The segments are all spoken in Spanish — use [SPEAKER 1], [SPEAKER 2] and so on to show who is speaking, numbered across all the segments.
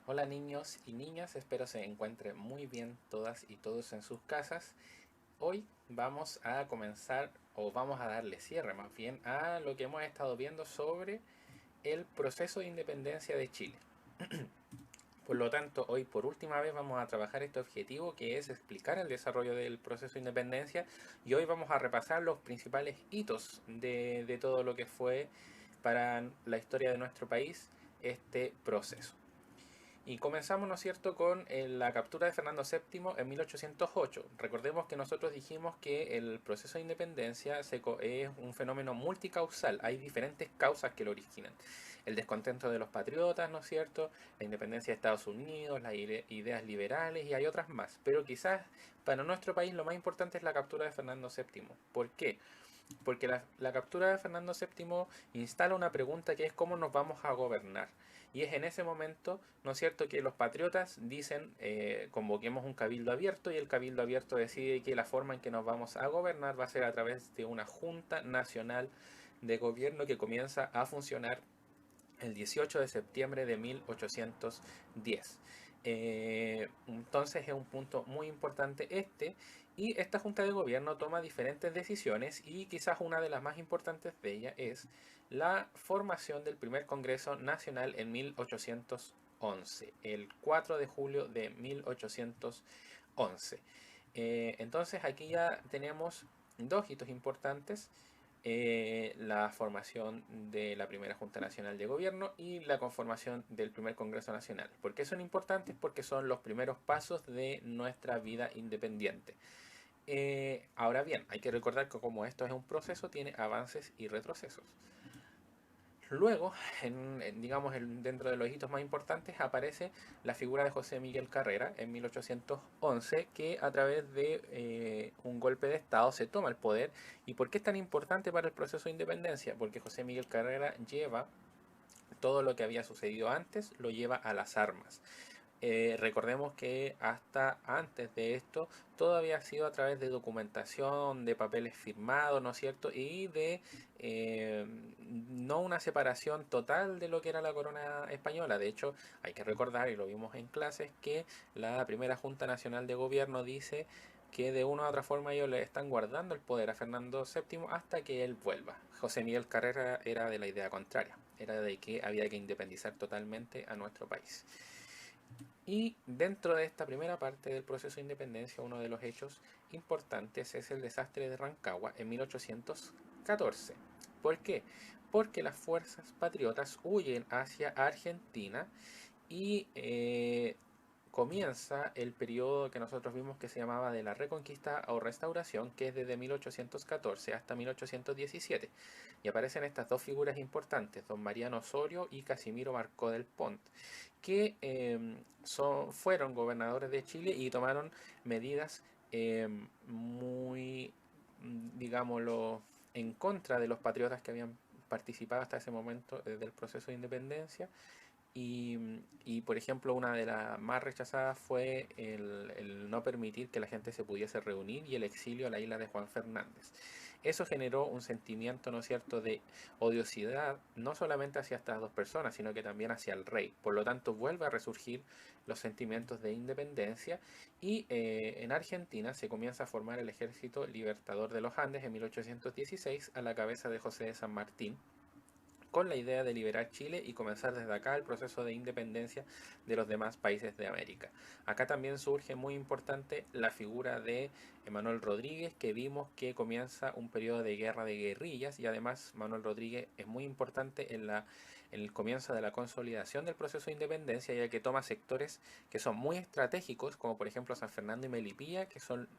[SPEAKER 1] Hola niños y niñas, espero se encuentren muy bien todas y todos en sus casas. Hoy vamos a comenzar o vamos a darle cierre más bien a lo que hemos estado viendo sobre el proceso de independencia de Chile. Por lo tanto, hoy por última vez vamos a trabajar este objetivo que es explicar el desarrollo del proceso de independencia y hoy vamos a repasar los principales hitos de todo lo que fue para la historia de nuestro país este proceso. Y comenzamos, ¿no es cierto?, con la captura de Fernando VII en 1808. Recordemos que nosotros dijimos que el proceso de independencia es un fenómeno multicausal. Hay diferentes causas que lo originan. El descontento de los patriotas, ¿no es cierto?, la independencia de Estados Unidos, las ideas liberales y hay otras más. Pero quizás para nuestro país lo más importante es la captura de Fernando VII. ¿Por qué? Porque la captura de Fernando VII instala una pregunta que es cómo nos vamos a gobernar. Y es en ese momento, ¿no es cierto?, que los patriotas dicen convoquemos un cabildo abierto y el cabildo abierto decide que la forma en que nos vamos a gobernar va a ser a través de una Junta Nacional de Gobierno que comienza a funcionar el 18 de septiembre de 1810. Entonces es un punto muy importante este y esta Junta de Gobierno toma diferentes decisiones y quizás una de las más importantes de ellas es la formación del primer Congreso Nacional en 1811, el 4 de julio de 1811. Entonces aquí ya tenemos dos hitos importantes, la formación de la primera Junta Nacional de Gobierno y la conformación del primer Congreso Nacional. ¿Por qué son importantes? Porque son los primeros pasos de nuestra vida independiente. Ahora bien, hay que recordar que como esto es un proceso, tiene avances y retrocesos. Luego, digamos, dentro de los hitos más importantes, aparece la figura de José Miguel Carrera en 1811, que a través de un golpe de Estado se toma el poder. ¿Y por qué es tan importante para el proceso de independencia? Porque José Miguel Carrera lleva todo lo que había sucedido antes, lo lleva a las armas. Recordemos que hasta antes de esto todo había sido a través de documentación, de papeles firmados, ¿no es cierto? Y de no una separación total de lo que era la corona española. De hecho, hay que recordar, y lo vimos en clases, que la primera Junta Nacional de Gobierno dice que de una u otra forma ellos le están guardando el poder a Fernando VII hasta que él vuelva. José Miguel Carrera era de la idea contraria, era de que había que independizar totalmente a nuestro país. Y dentro de esta primera parte del proceso de independencia, uno de los hechos importantes es el desastre de Rancagua en 1814. ¿Por qué? Porque las fuerzas patriotas huyen hacia Argentina y comienza el periodo que nosotros vimos que se llamaba de la Reconquista o Restauración, que es desde 1814 hasta 1817. Y aparecen estas dos figuras importantes, don Mariano Osorio y Casimiro Marcó del Pont, que fueron gobernadores de Chile y tomaron medidas muy, digámoslo, en contra de los patriotas que habían participado hasta ese momento del proceso de independencia y, por ejemplo, una de las más rechazadas fue el no permitir que la gente se pudiese reunir y el exilio a la isla de Juan Fernández. Eso generó un sentimiento, ¿no es cierto?, de odiosidad, no solamente hacia estas dos personas, sino que también hacia el rey. Por lo tanto, vuelve a resurgir los sentimientos de independencia y en Argentina se comienza a formar el Ejército Libertador de los Andes en 1816 a la cabeza de José de San Martín, con la idea de liberar Chile y comenzar desde acá el proceso de independencia de los demás países de América. Acá también surge muy importante la figura de Manuel Rodríguez, que vimos que comienza un periodo de guerra de guerrillas y además Manuel Rodríguez es muy importante en el comienzo de la consolidación del proceso de independencia, ya que toma sectores que son muy estratégicos, como por ejemplo San Fernando y Melipilla, que son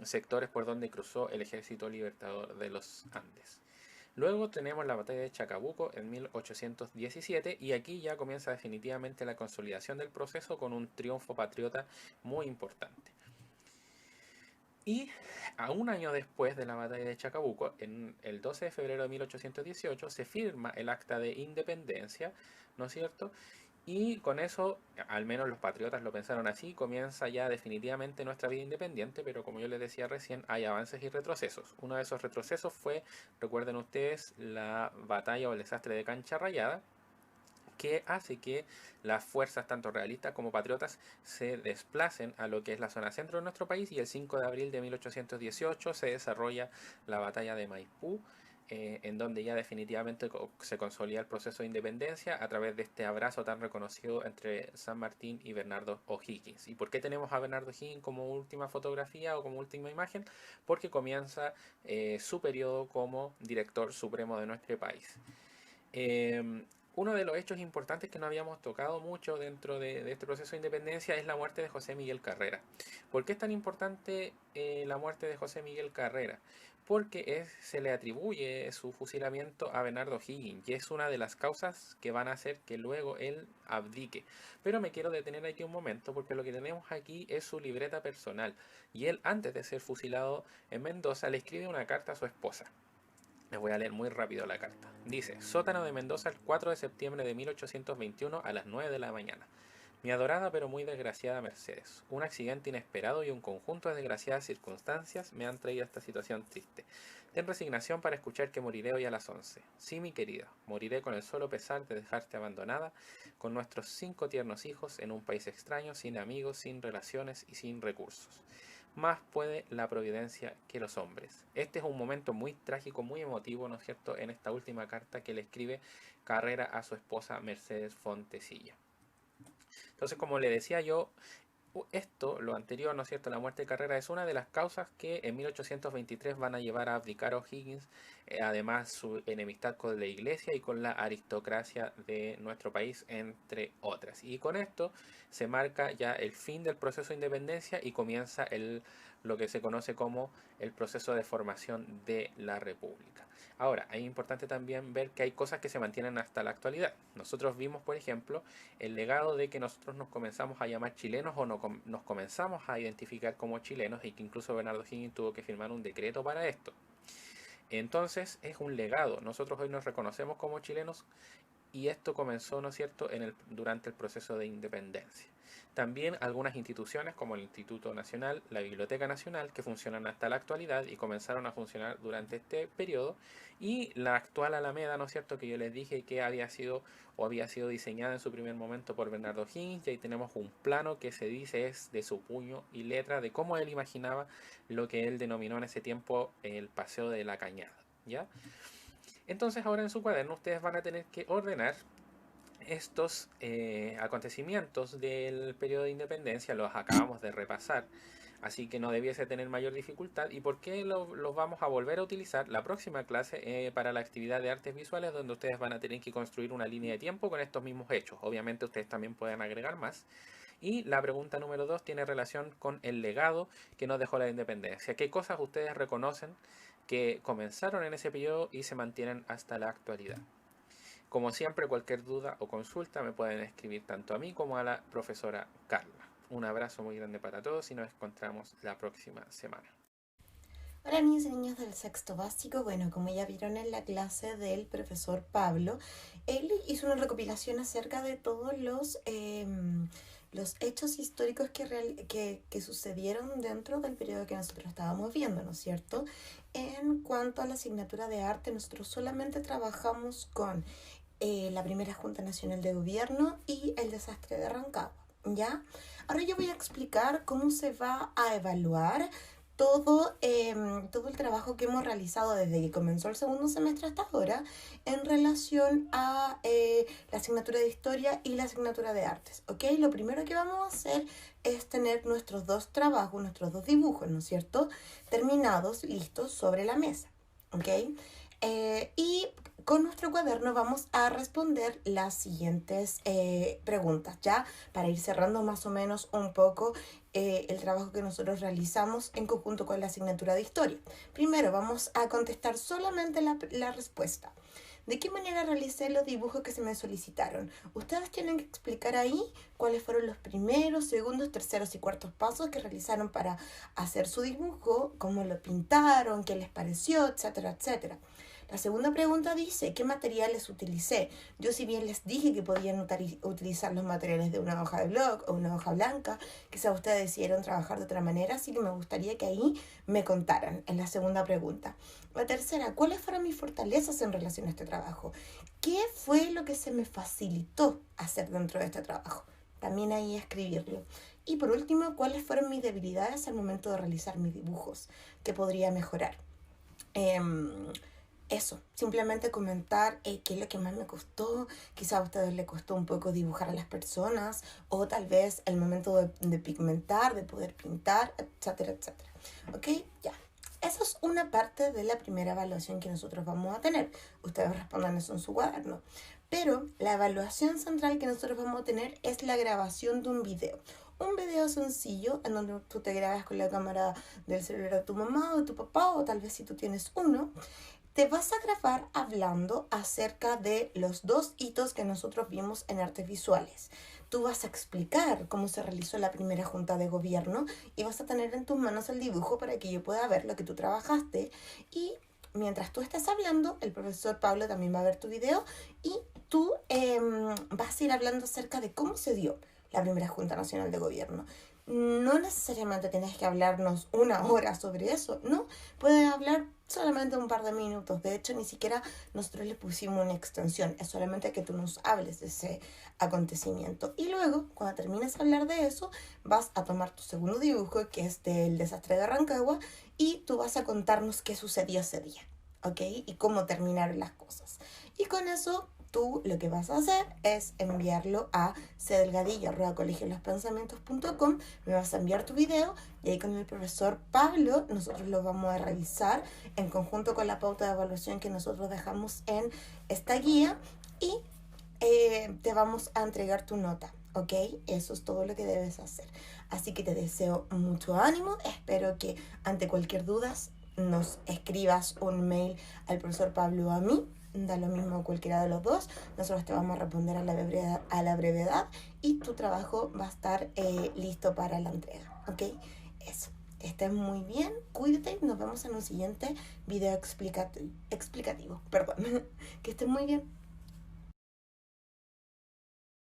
[SPEAKER 1] sectores por donde cruzó el Ejército Libertador de los Andes. Luego tenemos la batalla de Chacabuco en 1817 y aquí ya comienza definitivamente la consolidación del proceso con un triunfo patriota muy importante. Y a un año después de la batalla de Chacabuco, en el 12 de febrero de 1818, se firma el Acta de Independencia, ¿no es cierto? Y con eso, al menos los patriotas lo pensaron así, comienza ya definitivamente nuestra vida independiente, pero como yo les decía recién, hay avances y retrocesos. Uno de esos retrocesos fue, recuerden ustedes, la batalla o el desastre de Cancha Rayada, que hace que las fuerzas, tanto realistas como patriotas, se desplacen a lo que es la zona centro de nuestro país, y el 5 de abril de 1818 se desarrolla la batalla de Maipú, en donde ya definitivamente se consolida el proceso de independencia a través de este abrazo tan reconocido entre San Martín y Bernardo O'Higgins. ¿Y por qué tenemos a Bernardo O'Higgins como última fotografía o como última imagen? Porque comienza su periodo como director supremo de nuestro país. Uno de los hechos importantes que no habíamos tocado mucho dentro de este proceso de independencia es la muerte de José Miguel Carrera. ¿Por qué es tan importante la muerte de José Miguel Carrera? Porque se le atribuye su fusilamiento a Bernardo O'Higgins, y es una de las causas que van a hacer que luego él abdique. Pero me quiero detener aquí un momento, porque lo que tenemos aquí es su libreta personal, y él, antes de ser fusilado en Mendoza, le escribe una carta a su esposa. Les voy a leer muy rápido la carta. Dice: Sótano de Mendoza, el 4 de septiembre de 1821 a las 9 de la mañana. Mi adorada pero muy desgraciada Mercedes, un accidente inesperado y un conjunto de desgraciadas circunstancias me han traído a esta situación triste. Ten resignación para escuchar que moriré hoy a las 11. Sí, mi querida, moriré con el solo pesar de dejarte abandonada, con nuestros 5 tiernos hijos, en un país extraño, sin amigos, sin relaciones y sin recursos. Más puede la providencia que los hombres. Este es un momento muy trágico, muy emotivo, ¿no es cierto?, en esta última carta que le escribe Carrera a su esposa Mercedes Fontecilla. Entonces, como le decía yo, lo anterior, ¿no es cierto?, la muerte de Carrera es una de las causas que en 1823 van a llevar a abdicar a O'Higgins, además su enemistad con la iglesia y con la aristocracia de nuestro país, entre otras. Y con esto se marca ya el fin del proceso de independencia y comienza lo que se conoce como el proceso de formación de la República. Ahora, es importante también ver que hay cosas que se mantienen hasta la actualidad. Nosotros vimos, por ejemplo, el legado de que nosotros nos comenzamos a llamar chilenos o nos comenzamos a identificar como chilenos, y que incluso Bernardo O'Higgins tuvo que firmar un decreto para esto. Entonces es un legado. Nosotros hoy nos reconocemos como chilenos, y esto comenzó, ¿no es cierto?, durante el proceso de independencia. También algunas instituciones como el Instituto Nacional, la Biblioteca Nacional, que funcionan hasta la actualidad y comenzaron a funcionar durante este periodo, y la actual Alameda, ¿no es cierto?, que yo les dije que había sido diseñada en su primer momento por Bernardo O'Higgins, y ahí tenemos un plano que se dice es de su puño y letra de cómo él imaginaba lo que él denominó en ese tiempo el Paseo de la Cañada, ¿ya? Entonces ahora en su cuaderno ustedes van a tener que ordenar estos acontecimientos del periodo de independencia. Los acabamos de repasar, así que no debiese tener mayor dificultad. ¿Y por qué los vamos a volver a utilizar la próxima clase para la actividad de artes visuales, donde ustedes van a tener que construir una línea de tiempo con estos mismos hechos? Obviamente ustedes también pueden agregar más. Y la pregunta número 2 tiene relación con el legado que nos dejó la independencia. ¿Qué cosas ustedes reconocen que comenzaron en ese periodo y se mantienen hasta la actualidad? Como siempre, cualquier duda o consulta me pueden escribir tanto a mí como a la profesora Carla. Un abrazo muy grande para todos y nos encontramos la próxima semana.
[SPEAKER 2] Hola niños y niñas del sexto básico. Bueno, como ya vieron en la clase del profesor Pablo, él hizo una recopilación acerca de todos los hechos históricos que sucedieron dentro del periodo que nosotros estábamos viendo, ¿no es cierto? En cuanto a la asignatura de arte, nosotros solamente trabajamos con la primera Junta Nacional de Gobierno y el desastre de Rancagua, ¿ya? Ahora yo voy a explicar cómo se va a evaluar todo el trabajo que hemos realizado desde que comenzó el segundo semestre hasta ahora en relación a la asignatura de historia y la asignatura de artes, ¿ok? Lo primero que vamos a hacer es tener nuestros dos trabajos, nuestros dos dibujos, ¿no es cierto?, terminados, listos sobre la mesa, ¿ok? Y con nuestro cuaderno vamos a responder las siguientes preguntas, ¿ya? Para ir cerrando más o menos un poco el trabajo que nosotros realizamos en conjunto con la asignatura de historia. Primero vamos a contestar solamente la respuesta. ¿De qué manera realicé los dibujos que se me solicitaron? Ustedes tienen que explicar ahí cuáles fueron los primeros, segundos, terceros y cuartos pasos que realizaron para hacer su dibujo, cómo lo pintaron, qué les pareció, etcétera, etcétera. La segunda pregunta dice, ¿qué materiales utilicé? Yo si bien les dije que podían utilizar los materiales de una hoja de blog o una hoja blanca, quizás ustedes decidieron trabajar de otra manera, así que me gustaría que ahí me contaran en la segunda pregunta. La tercera, ¿cuáles fueron mis fortalezas en relación a este trabajo? ¿Qué fue lo que se me facilitó hacer dentro de este trabajo? También ahí escribirlo. Y por último, ¿cuáles fueron mis debilidades al momento de realizar mis dibujos? ¿Qué podría mejorar? Eso, simplemente comentar qué es lo que más me costó, quizá a ustedes les costó un poco dibujar a las personas, o tal vez el momento de pigmentar, de poder pintar, etcétera, etcétera. ¿Ok? Ya. Esa es una parte de la primera evaluación que nosotros vamos a tener. Ustedes respondan eso en su cuaderno. Pero la evaluación central que nosotros vamos a tener es la grabación de un video. Un video sencillo en donde tú te grabas con la cámara del celular de tu mamá o de tu papá, o tal vez si tú tienes uno. Te vas a grabar hablando acerca de los 2 hitos que nosotros vimos en artes visuales. Tú vas a explicar cómo se realizó la primera junta de gobierno y vas a tener en tus manos el dibujo para que yo pueda ver lo que tú trabajaste. Y mientras tú estás hablando, el profesor Pablo también va a ver tu video y tú vas a ir hablando acerca de cómo se dio la primera Junta Nacional de Gobierno. No necesariamente tienes que hablarnos 1 hora sobre eso, ¿no? Puedes hablar solamente un par de minutos. De hecho, ni siquiera nosotros le pusimos una extensión. Es solamente que tú nos hables de ese acontecimiento. Y luego, cuando termines de hablar de eso, vas a tomar tu segundo dibujo, que es del desastre de Rancagua, y tú vas a contarnos qué sucedió ese día, ¿ok? Y cómo terminaron las cosas. Y con eso tú lo que vas a hacer es enviarlo a cdelgadillo@colegiospensamientos.com. Me vas a enviar tu video y ahí con el profesor Pablo nosotros lo vamos a revisar en conjunto con la pauta de evaluación que nosotros dejamos en esta guía y te vamos a entregar tu nota, ¿ok? Eso es todo lo que debes hacer. Así que te deseo mucho ánimo. Espero que ante cualquier duda nos escribas un mail al profesor Pablo o a mí. Da lo mismo cualquiera de los dos. Nosotros te vamos a responder a la brevedad y tu trabajo va a estar listo para la entrega, ¿ok? Eso. Que estés muy bien, cuídate y nos vemos en un siguiente video explicativo. Perdón. Que estés muy bien.